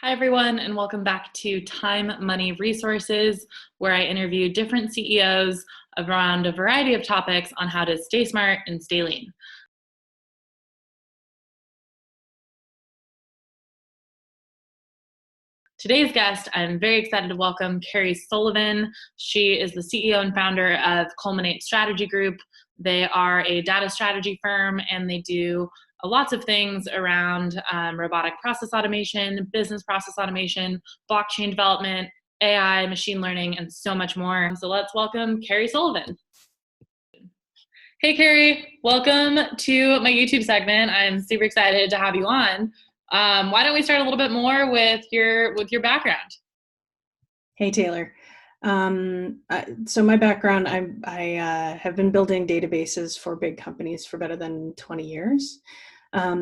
Hi, everyone, and welcome back to Time, Money, Resources, where I interview different CEOs around a variety of topics on how to stay smart and stay lean. Today's guest, I'm very excited to welcome Carrie Sullivan. She is the CEO and founder of Culminate Strategy Group. They are a data strategy firm, and they do lots of things around robotic process automation, business process automation, blockchain development, AI, machine learning, and so much more. So let's welcome Carrie Sullivan. Hey, Carrie, welcome to my YouTube segment. I'm super excited to have you on. Why don't we start a little bit more with your background? Hey, Taylor. So my background, I have been building databases for big companies for better than 20 years.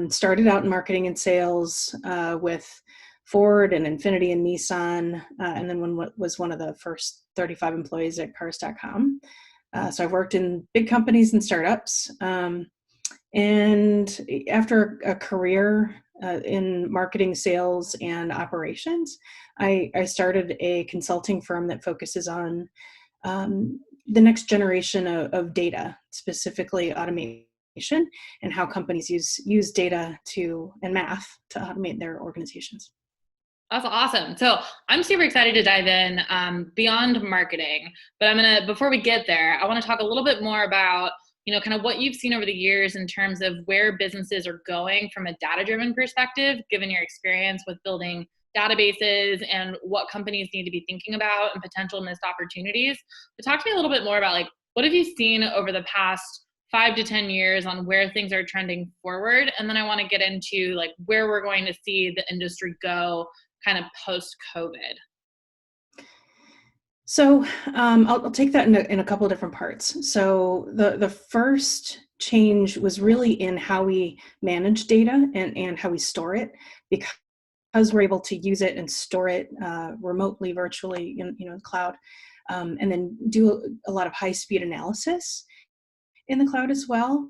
Started out in marketing and sales with Ford and Infinity and Nissan, and then was one of the first 35 employees at cars.com. So I've worked in big companies and startups. And after a career in marketing, sales, and operations, I started a consulting firm that focuses on the next generation of data, specifically automation, and how companies use data and math to automate their organizations. That's awesome. So I'm super excited to dive in beyond marketing, but before we get there, I want to talk a little bit more about kind of what you've seen over the years in terms of where businesses are going from a data-driven perspective, given your experience with building databases and what companies need to be thinking about and potential missed opportunities. But talk to me a little bit more about what have you seen over the past 5 to 10 years on where things are trending forward? And then I want to get into where we're going to see the industry go kind of post-COVID. So I'll take that in a couple of different parts. So the first change was really in how we manage data and how we store it, because we're able to use it and store it remotely, virtually, in the cloud, and then do a lot of high-speed analysis in the cloud as well.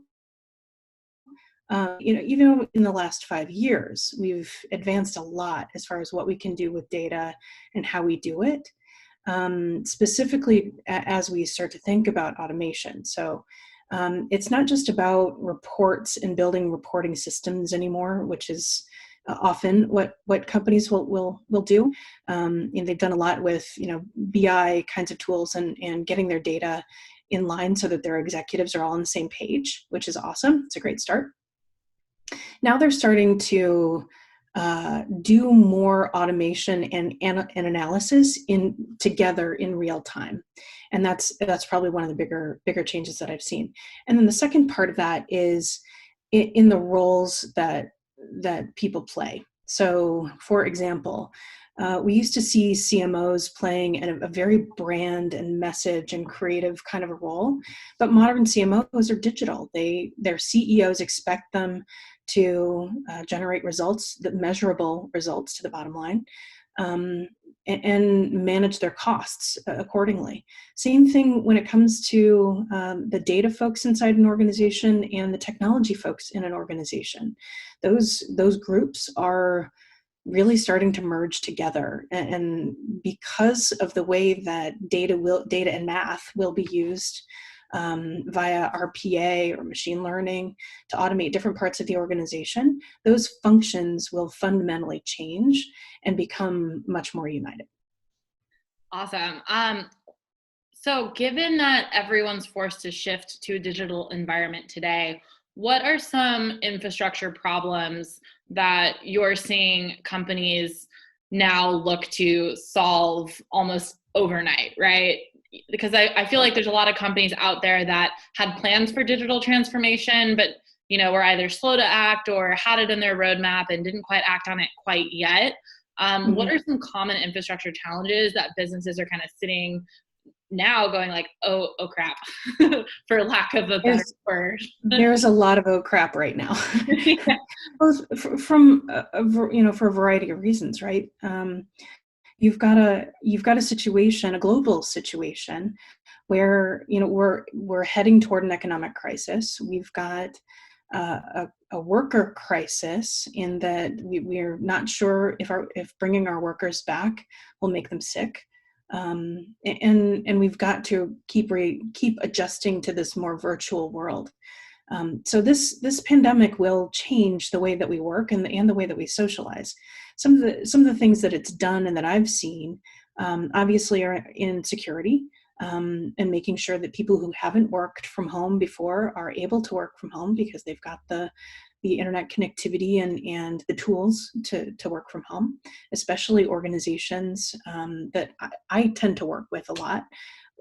Even in the last 5 years, we've advanced a lot as far as what we can do with data and how we do it. Specifically as we start to think about automation. So it's not just about reports and building reporting systems anymore, which is often what companies will do. And they've done a lot with BI kinds of tools and getting their data in line so that their executives are all on the same page, which is awesome. It's a great start. Now they're starting to do more automation and analysis together in real time, and that's probably one of the bigger changes that I've seen. And then the second part of that is in the roles that people play. So, for example, we used to see CMOs playing a very brand and message and creative kind of a role, but modern CMOs are digital. Their CEOs expect them to generate results, measurable results to the bottom line, and manage their costs accordingly. Same thing when it comes to the data folks inside an organization and the technology folks in an organization. Those groups are really starting to merge together, and because of the way that data and math will be used via RPA or machine learning to automate different parts of the organization, those functions will fundamentally change and become much more united. Awesome. So given that everyone's forced to shift to a digital environment today, what are some infrastructure problems that you're seeing companies now look to solve almost overnight, right? Because I feel like there's a lot of companies out there that had plans for digital transformation, but were either slow to act or had it in their roadmap and didn't quite act on it quite yet. What are some common infrastructure challenges that businesses are kind of sitting now going oh crap, for lack of a better word? There's a lot of oh crap right now. Yeah. Both for a variety of reasons, right? You've got a situation, a global situation, where we're heading toward an economic crisis. We've got a a worker crisis in that we're not sure if bringing our workers back will make them sick. And we've got to keep adjusting to this more virtual world. So this pandemic will change the way that we work and the way that we socialize. Some of the things that it's done and that I've seen, obviously, are in security, and making sure that people who haven't worked from home before are able to work from home because they've got the internet connectivity and the tools to work from home, especially organizations that I tend to work with a lot,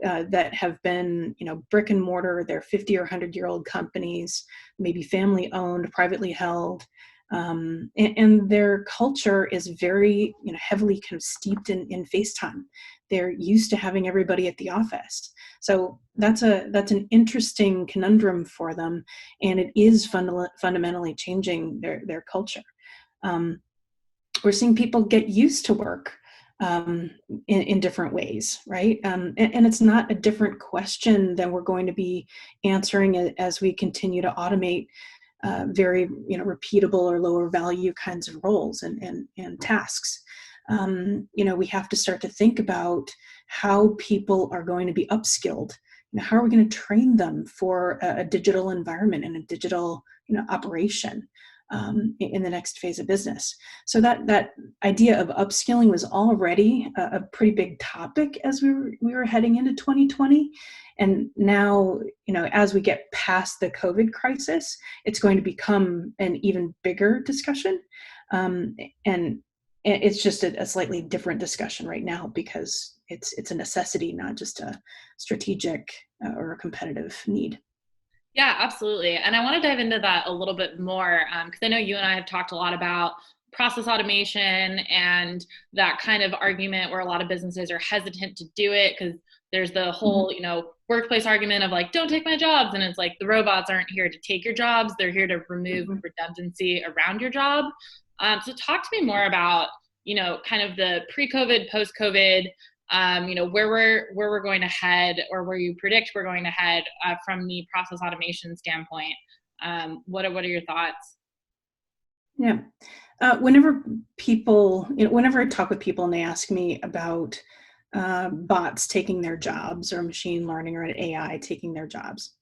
that have been, brick and mortar. They're 50 or 100-year-old companies, maybe family owned, privately held, and their culture is very, heavily kind of steeped in FaceTime. They're used to having everybody at the office. So that's an interesting conundrum for them, and it is fundamentally changing their culture. We're seeing people get used to work in different ways, right? And it's not a different question than we're going to be answering as we continue to automate very repeatable or lower value kinds of roles and tasks. We have to start to think about how people are going to be upskilled. How are we going to train them for a digital environment and a digital operation in the next phase of business? So that idea of upskilling was already a pretty big topic as we were heading into 2020. And now, as we get past the COVID crisis, it's going to become an even bigger discussion. And it's just a slightly different discussion right now because it's a necessity, not just a strategic or a competitive need. Yeah, absolutely. And I want to dive into that a little bit more because I know you and I have talked a lot about process automation and that kind of argument where a lot of businesses are hesitant to do it because there's the whole, workplace argument of like, don't take my jobs. And it's like the robots aren't here to take your jobs. They're here to remove redundancy around your job. So talk to me more about, kind of the pre-COVID, post-COVID, where we're going to head, or where you predict we're going to head from the process automation standpoint. What are your thoughts? Yeah. Whenever I talk with people and they ask me about bots taking their jobs or machine learning or an AI taking their jobs,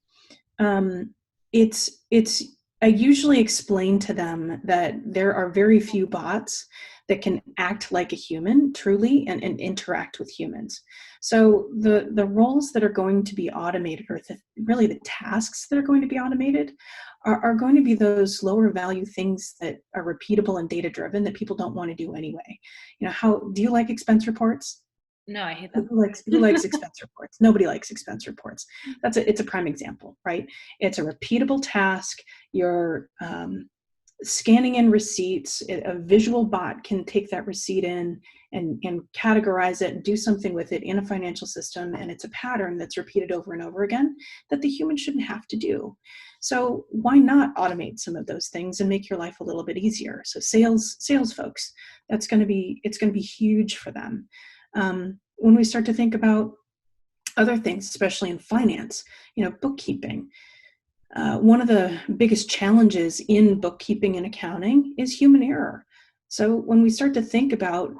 I usually explain to them that there are very few bots that can act like a human truly and interact with humans. So the roles that are going to be automated, or really the tasks that are going to be automated, are going to be those lower value things that are repeatable and data driven that people don't want to do anyway. How do you like expense reports? No, I hate that. Who likes expense reports? Nobody likes expense reports. It's a prime example, right? It's a repeatable task. You're scanning in receipts. A visual bot can take that receipt in and categorize it and do something with it in a financial system. And it's a pattern that's repeated over and over again that the human shouldn't have to do. So why not automate some of those things and make your life a little bit easier? So sales folks, it's going to be huge for them. When we start to think about other things, especially in finance, bookkeeping, one of the biggest challenges in bookkeeping and accounting is human error. So when we start to think about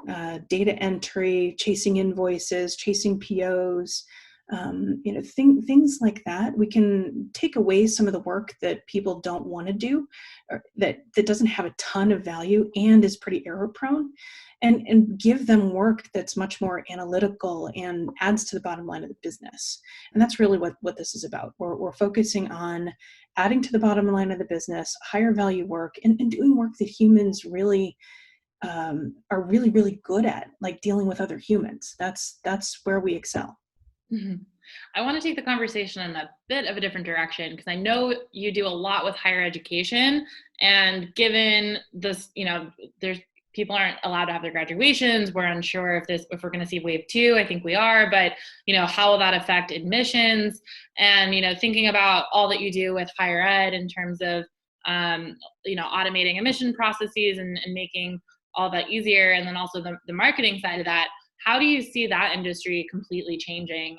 data entry, chasing invoices, chasing POs, things like that, we can take away some of the work that people don't want to do, or that doesn't have a ton of value and is pretty error prone, and give them work that's much more analytical and adds to the bottom line of the business. And that's really what this is about. We're focusing on adding to the bottom line of the business, higher value work, and doing work that humans really are really, really good at, like dealing with other humans. That's where we excel. Mm-hmm. I want to take the conversation in a bit of a different direction because I know you do a lot with higher education, and given this, there's people aren't allowed to have their graduations. We're unsure if we're going to see wave 2. I think we are, but how will that affect admissions? And thinking about all that you do with higher ed in terms of automating admission processes and making all that easier, and then also the marketing side of that. How do you see that industry completely changing,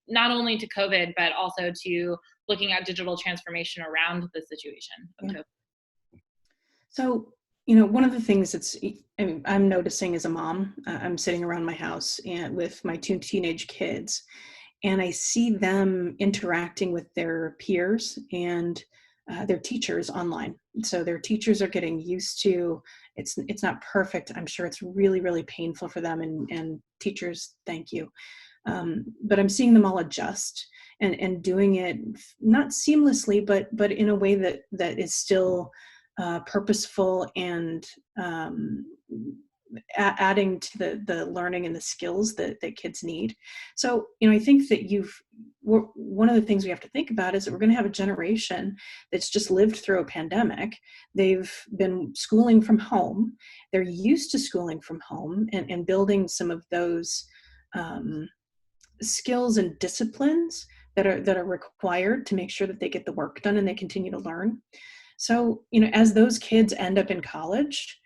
not only to COVID, but also to looking at digital transformation around the situation of COVID? So, one of the things I'm noticing as a mom, I'm sitting around my house and with my two teenage kids, and I see them interacting with their peers and their teachers online. So their teachers are getting used to it's not perfect. I'm sure it's really, really painful for them, and teachers, thank you. But I'm seeing them all adjust and doing it not seamlessly, but in a way that is still purposeful and adding to the learning and the skills that kids need. So, I think that one of the things we have to think about is that we're going to have a generation that's just lived through a pandemic. They've been schooling from home. They're used to schooling from home and building some of those skills and disciplines that are required to make sure that they get the work done and they continue to learn. So, as those kids end up in college,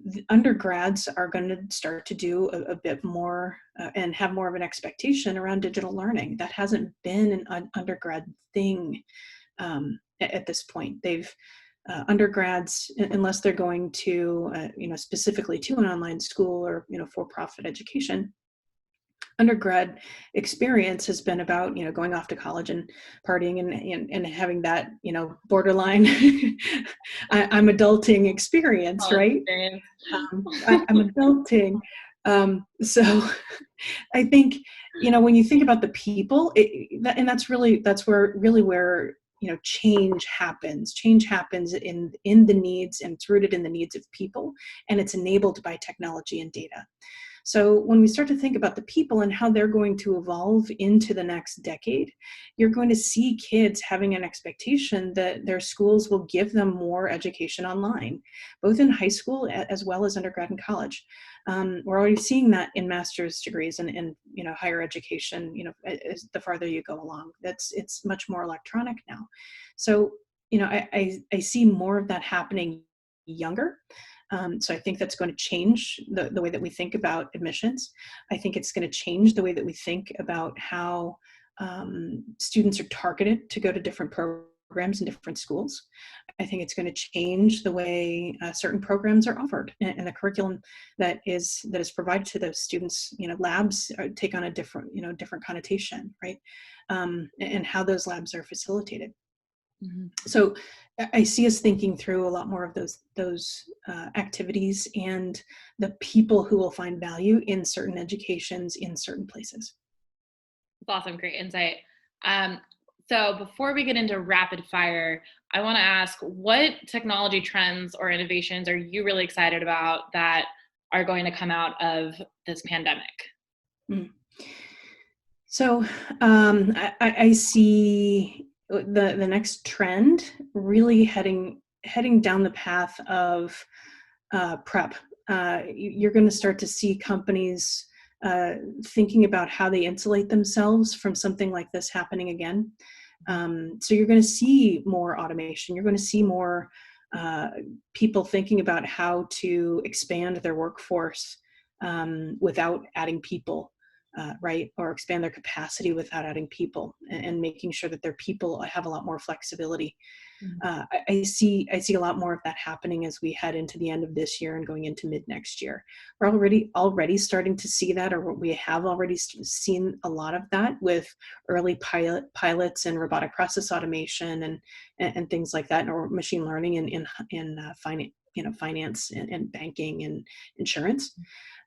the undergrads are going to start to do a bit more and have more of an expectation around digital learning. That hasn't been an undergrad thing at this point. They've undergrads, unless they're going to, specifically to an online school or, for-profit education, undergrad experience has been about going off to college and partying and having that borderline I'm adulting experience, College right? experience. I'm adulting. So I think when you think about the people, that's where change happens. Change happens in the needs, and it's rooted in the needs of people, and it's enabled by technology and data. So when we start to think about the people and how they're going to evolve into the next decade, you're going to see kids having an expectation that their schools will give them more education online, both in high school as well as undergrad and college. We're already seeing that in master's degrees and higher education. As the farther you go along, it's much more electronic now. So I see more of that happening younger. So I think that's going to change the way that we think about admissions. I think it's going to change the way that we think about how students are targeted to go to different programs in different schools. I think it's going to change the way certain programs are offered, and the curriculum that is provided to those students. Labs take on a different connotation, right? And how those labs are facilitated. Mm-hmm. So I see us thinking through a lot more of those activities and the people who will find value in certain educations in certain places. That's awesome. Great insight. So before we get into rapid fire, I want to ask, what technology trends or innovations are you really excited about that are going to come out of this pandemic? Mm. So I see the next trend really heading down the path of prep. You're going to start to see companies thinking about how they insulate themselves from something like this happening again. So you're going to see more automation. You're going to see more people thinking about how to expand their workforce without adding people. Right, or expand their capacity without adding people, and making sure that their people have a lot more flexibility. I see a lot more of that happening as we head into the end of this year and going into mid next year. We're already starting to see that, or we have already seen a lot of that with early pilots and robotic process automation and things like that, or machine learning in finance and banking and insurance.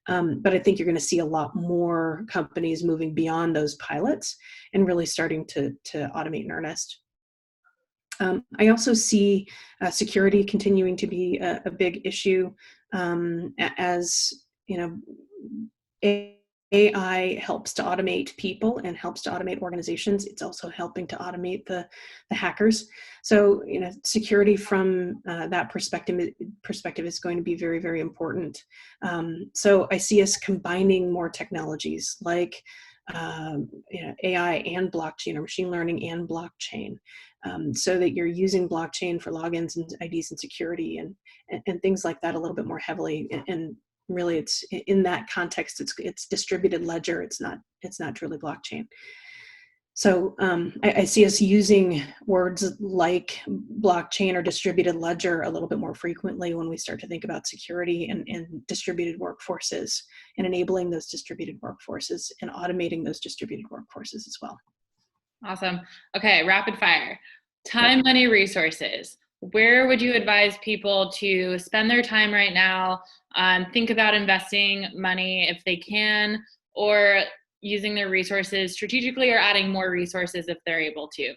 But I think you're going to see a lot more companies moving beyond those pilots and really starting to automate in earnest. I also see security continuing to be a big issue as AI helps to automate people and helps to automate organizations. It's also helping to automate the hackers. So security from that perspective is going to be very, very important. So I see us combining more technologies like AI and blockchain, or machine learning and blockchain, so that you're using blockchain for logins and IDs and security and things like that a little bit more heavily. And really, it's in that context, it's distributed ledger. It's not truly blockchain. So I see us using words like blockchain or distributed ledger a little bit more frequently when we start to think about security and distributed workforces, and enabling those distributed workforces and automating those distributed workforces as well. Awesome. Okay, rapid fire. Yep. Time, money, resources. Where would you advise people to spend their time right now? Think about investing money if they can, or using their resources strategically, or adding more resources if they're able to.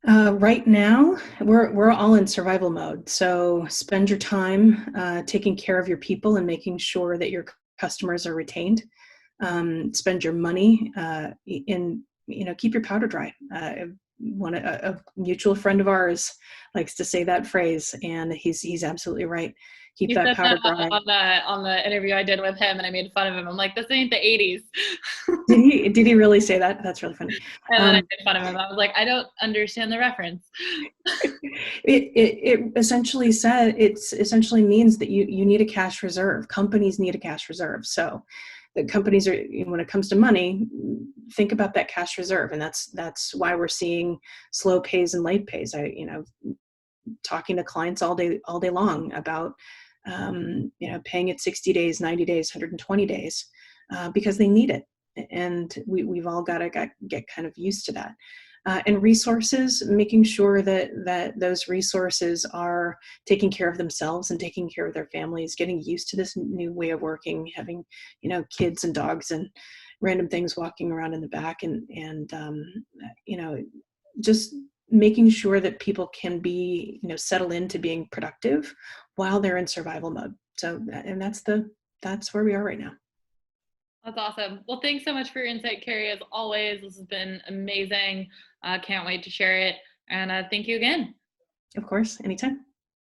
Right now, we're all in survival mode. So spend your time taking care of your people and making sure that your customers are retained. Spend your money in, keep your powder dry. A mutual friend of ours likes to say that phrase, and he's absolutely right. Keep You that said powder that dry. on the interview I did with him, and I made fun of him. I'm like, this ain't the 80s. Did he really say that? That's really funny. And then I made fun of him. I was like, I don't understand the reference. It essentially essentially means that you need a cash reserve. Companies need a cash reserve. So the companies are, when it comes to money, think about that cash reserve. And that's why we're seeing slow pays and late pays. Talking to clients all day long about paying it 60 days, 90 days, 120 days, because they need it. And we've all got to get kind of used to that. And resources, making sure that those resources are taking care of themselves and taking care of their families, getting used to this new way of working, having, kids and dogs and random things walking around in the back, and just making sure that people can be, settle into being productive while they're in survival mode. So, and that's where we are right now. That's awesome. Well, thanks so much for your insight, Carrie. As always, this has been amazing. Can't wait to share it. And thank you again. Of course, anytime.